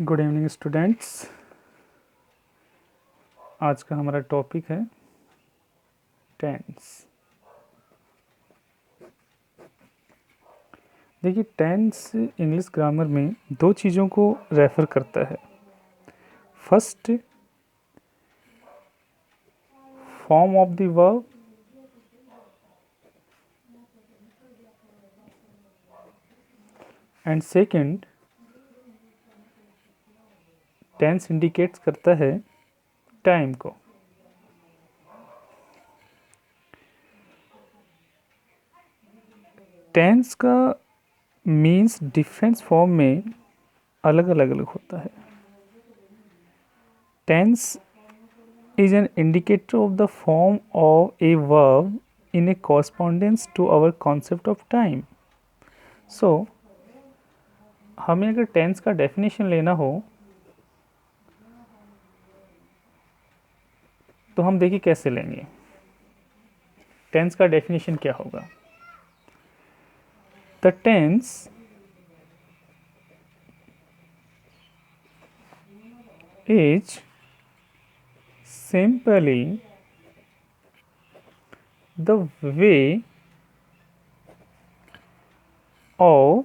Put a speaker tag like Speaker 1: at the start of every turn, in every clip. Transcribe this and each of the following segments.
Speaker 1: Good evening students. आज का हमारा टॉपिक है टेंस। देखिए, टेंस इंग्लिश ग्रामर में दो चीज़ों को रेफ़र करता है। First, form of the verb, and second, tense indicates करता है टाइम को। टेंस का मीन्स डिफरेंस फॉर्म में अलग अलग होता है। Tense is an indicator of the form of a verb in a correspondence to our concept of time. So, हमें अगर टेंस का डेफिनेशन लेना हो तो हम देखिए कैसे लेंगे। टेंस का डेफिनेशन क्या होगा? The tense is simply the way of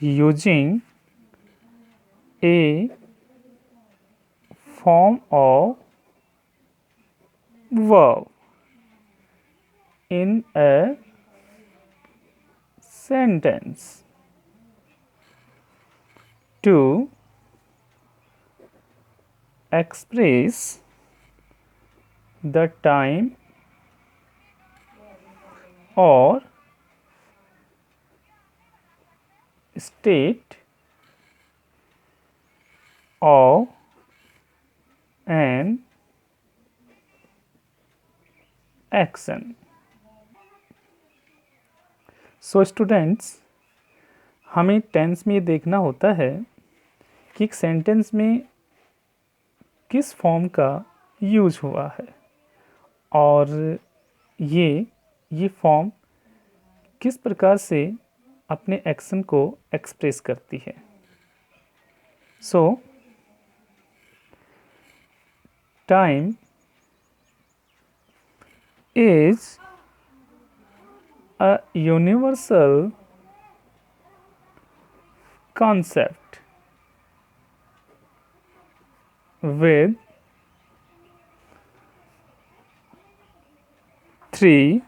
Speaker 1: using a form of verb in a sentence to express the time or state of an action. So students, हमें टेंस में ये देखना होता है कि एक सेंटेंस में किस फॉर्म का यूज हुआ है और ये फॉर्म किस प्रकार से अपने एक्शन को एक्सप्रेस करती है। सो time is a universal concept with three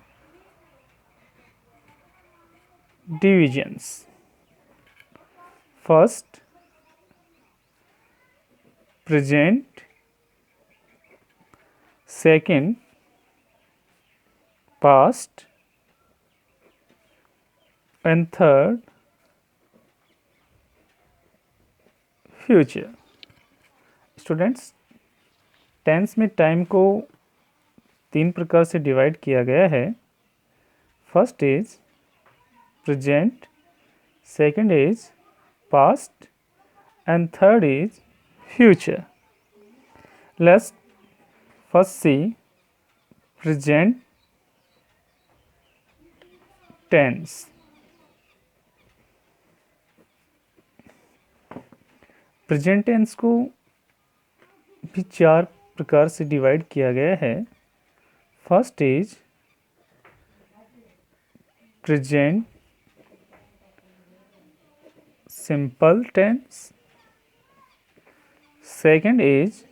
Speaker 1: divisions. First, present. Second, past. And third, future. Students, tense में टाइम को तीन प्रकार से डिवाइड किया गया है। First is present, second is past, and third is future. Let's first see present tense. Present tense को भी चार प्रकार से डिवाइड किया गया है। First is present simple tense, second is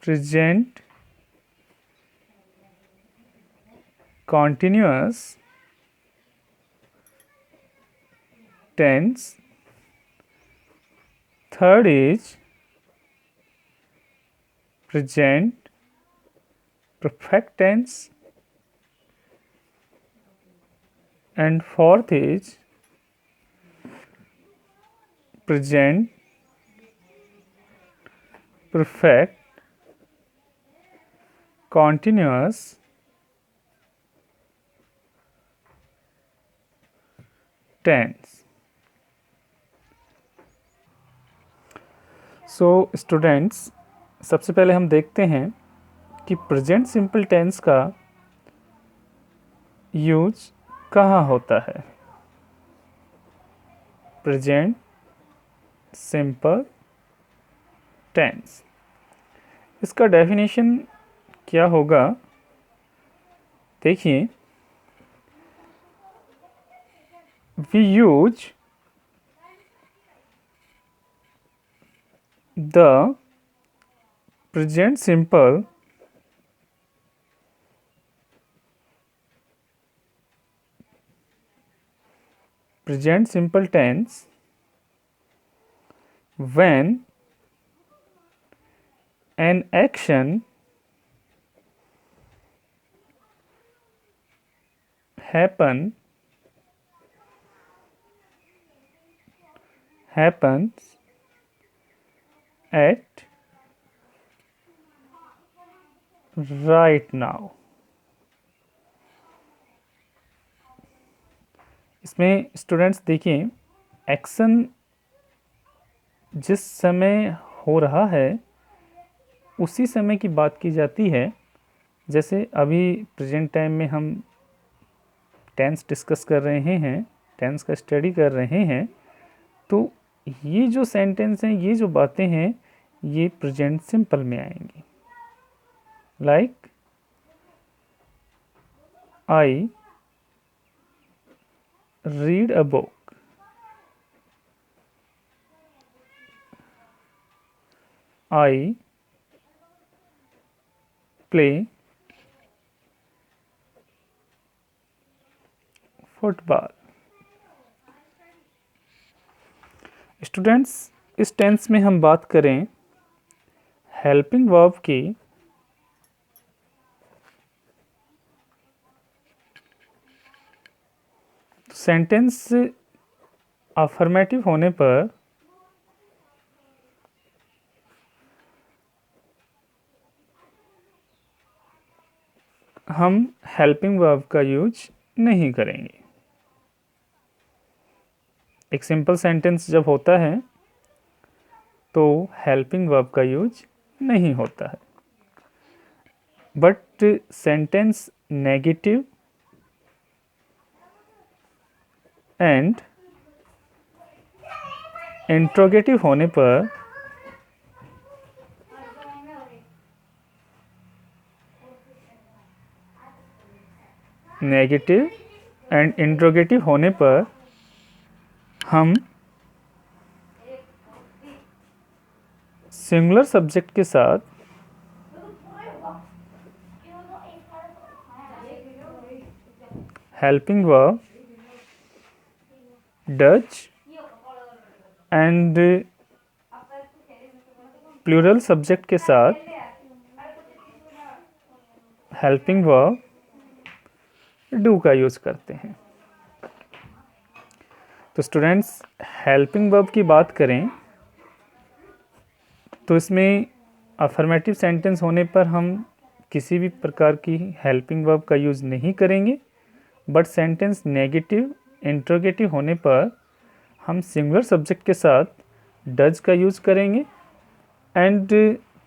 Speaker 1: present continuous tense, third is present perfect tense, and fourth is present perfect continuous tense. So students, सबसे पहले हम देखते हैं कि प्रेजेंट सिंपल टेंस का यूज कहाँ होता है। Present simple tense. इसका डेफिनेशन क्या होगा, देखिए, we use the present simple tense when an action happens at right now। इसमें स्टूडेंट्स देखिए, एक्शन जिस समय हो रहा है उसी समय की बात की जाती है। जैसे अभी प्रेजेंट टाइम में हम टेंस डिस्कस कर रहे हैं, टेंस का स्टडी कर रहे हैं, तो ये जो सेंटेंस हैं, ये जो बातें हैं, ये प्रेजेंट सिंपल में आएंगी। Like I read a book, I play football. Students, इस टेंस में हम बात करें हेल्पिंग वर्ब की, सेंटेंस अफर्मेटिव होने पर हम हेल्पिंग वर्ब का यूज नहीं करेंगे। एक सिंपल सेंटेंस जब होता है तो हेल्पिंग वर्ब का यूज नहीं होता है। But sentence negative and interrogative होने पर हम सिंगुलर सब्जेक्ट के साथ helping verb does and plural subject के साथ हेल्पिंग वर्ब डू का यूज करते हैं। तो स्टूडेंट्स, हेल्पिंग वर्ब की बात करें तो इसमें अफर्मेटिव सेंटेंस होने पर हम किसी भी प्रकार की हेल्पिंग वर्ब का यूज़ नहीं करेंगे। बट सेंटेंस नेगेटिव इंट्रोगेटिव होने पर हम सिंगुलर सब्जेक्ट के साथ डज का यूज़ करेंगे एंड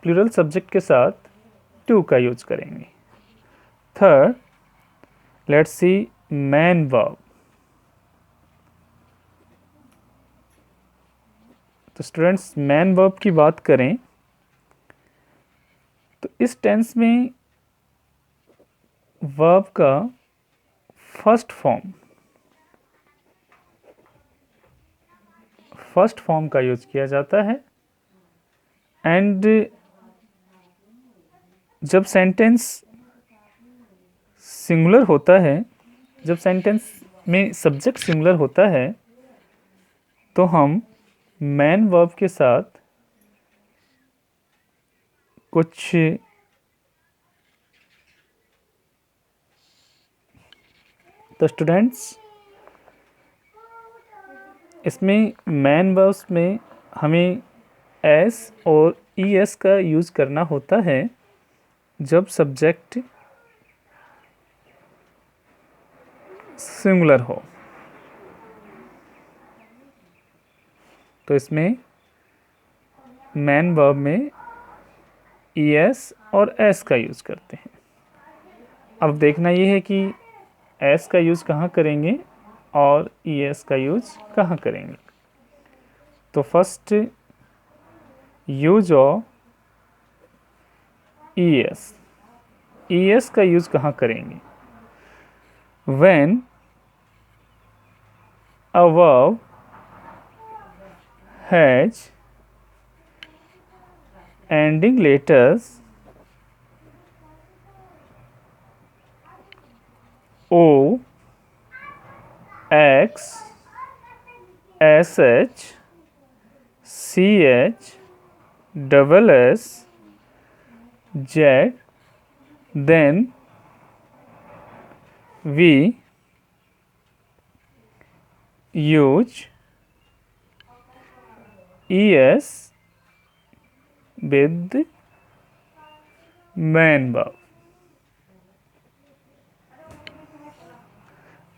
Speaker 1: प्लूरल सब्जेक्ट के साथ टू का यूज़ करेंगे। Third, let's see man verb. तो स्टूडेंट्स, मैन वर्ब की बात करें तो इस टेंस में वर्ब का फर्स्ट फॉर्म का यूज किया जाता है एंड जब सेंटेंस सिंगुलर होता है, जब सेंटेंस में सब्जेक्ट सिंगुलर होता है तो हम मैन वर्ब के साथ कुछ तो स्टूडेंट्स, इसमें मैन वर्ब्स में हमें एस और ई एस का यूज़ करना होता है जब सब्जेक्ट सिंगुलर हो। तो इसमें मैन वर्ब में ई एस और एस का यूज़ करते हैं। अब देखना ये है कि एस का यूज़ कहाँ करेंगे और ई एस का यूज़ कहाँ करेंगे। तो first use of ES, ES का यूज कहाँ करेंगे? When a verb has ending letters O, X, SH, CH, double S, Z, then we use ES with main verb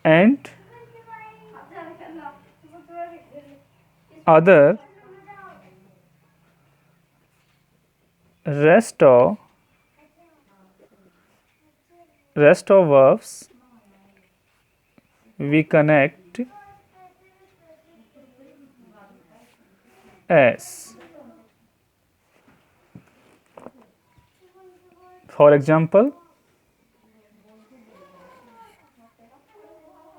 Speaker 1: and other rest of verbs we connect as. For example,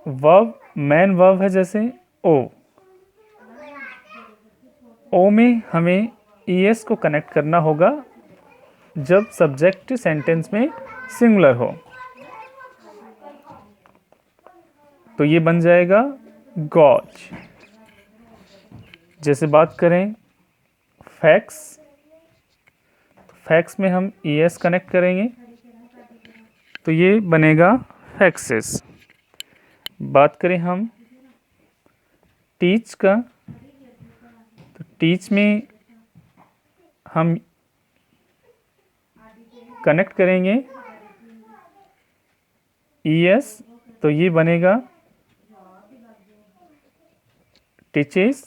Speaker 1: verb main verb है जैसे ओ में हमें ES को connect करना होगा जब subject sentence में singular हो, तो ये बन जाएगा गॉज। जैसे बात करें फैक्स, फैक्स में हम ES कनेक्ट करेंगे तो ये बनेगा फैक्सेस। बात करें हम टीच का, तो टीच में हम कनेक्ट करेंगे ES, तो ये बनेगा टीचेस।